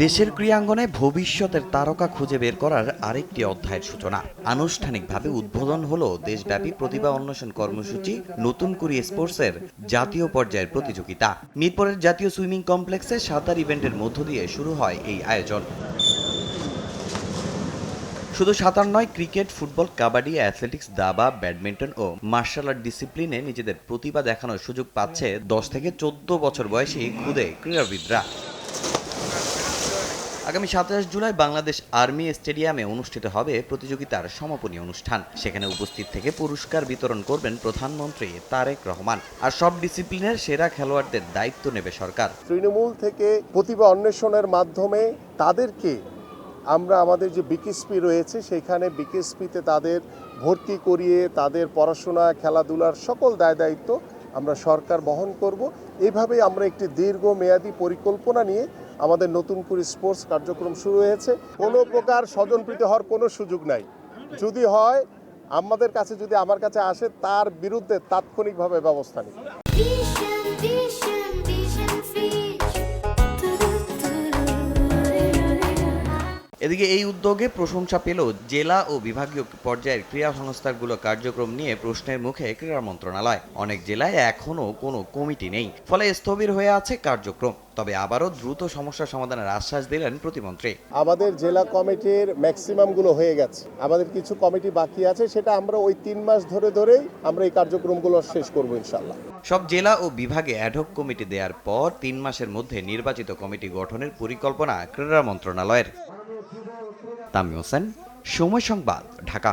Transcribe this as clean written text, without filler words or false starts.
দেশের ক্রীড়াঙ্গনে ভবিষ্যতের তারকা খুঁজে বের করার আরেকটি অধ্যায়ের সূচনা। আনুষ্ঠানিকভাবে উদ্বোধন হলো দেশব্যাপী প্রতিভা অন্বেষণ কর্মসূচি নতুন কুড়ি স্পোর্টসের জাতীয় পর্যায়ের প্রতিযোগিতা। মিরপুরের জাতীয় সুইমিং কমপ্লেক্সে সাঁতার ইভেন্টের মধ্য দিয়ে শুরু হয় এই আয়োজন। শুধু সাঁতার নয়, ক্রিকেট, ফুটবল, কাবাডি, অ্যাথলেটিক্স, দাবা, ব্যাডমিন্টন ও মার্শাল আর্ট ডিসিপ্লিনে নিজেদের প্রতিভা দেখানোর সুযোগ পাচ্ছে 10 থেকে 14 বছর বয়সী ক্ষুদে ক্রীড়াবিদরা। আগামী 27 জুলাই বাংলাদেশ আর্মি স্টেডিয়ামে অনুষ্ঠিত হবে প্রতিযোগিতার সমাপনী অনুষ্ঠান। সেখানে উপস্থিত থেকে পুরস্কার বিতরণ করবেন প্রধানমন্ত্রী তারেক রহমান। আর সব ডিসিপ্লিনের সেরা খেলোয়াড়দের দায়িত্ব নেবে সরকার। তৃণমূল থেকে প্রতিভা অন্বেষণের মাধ্যমে তাদেরকে আমরা আমাদের যে বিকেএসপি রয়েছে সেখানে বিকেএসপিতে তাদের ভর্তি করিয়ে তাদের পড়াশোনা, খেলাধুলার সকল দায়-দায়িত্ব আমরা সরকার বহন করব। এইভাবেই আমরা একটি দীর্ঘমেয়াদী পরিকল্পনা নিয়ে আমাদের নতুন করে স্পোর্টস কার্যক্রম শুরু হয়েছে। কোনো প্রকার স্বজনপ্রীতি হওয়ার কোনো সুযোগ নাই। যদি হয় আমাদের কাছে, যদি আমার কাছে আসে, তার বিরুদ্ধে তাৎক্ষণিকভাবে ব্যবস্থা নিই। এদিকে এই উদ্যোগে প্রশংসা পেল জেলা ও বিভাগীয় পর্যায়ের ক্রীড়া সংস্থাগুলো। কার্যক্রম নিয়ে প্রশ্নের মুখে ক্রীড়া মন্ত্রণালয়। অনেক জেলায় এখনও কোনো কমিটি নেই, ফলে স্থবির হয়ে আছে কার্যক্রম। তবে আবারও দ্রুত সমস্যা সমাধানের আশ্বাস দিলেন প্রতিমন্ত্রী। আমাদের জেলা কমিটির ম্যাক্সিমামগুলো হয়ে গেছে, আমাদের কিছু কমিটি বাকি আছে, সেটা আমরা ওই 3 মাস ধরেই আমরা এই কার্যক্রমগুলো শেষ করব ইনশাআল্লাহ। সব জেলা ও বিভাগে অ্যাডহক কমিটি দেওয়ার পর 3 মাসের মধ্যে নির্বাচিত কমিটি গঠনের পরিকল্পনা ক্রীড়া মন্ত্রণালয়ের। তামিম হোসেন, সময় সংবাদ, ঢাকা।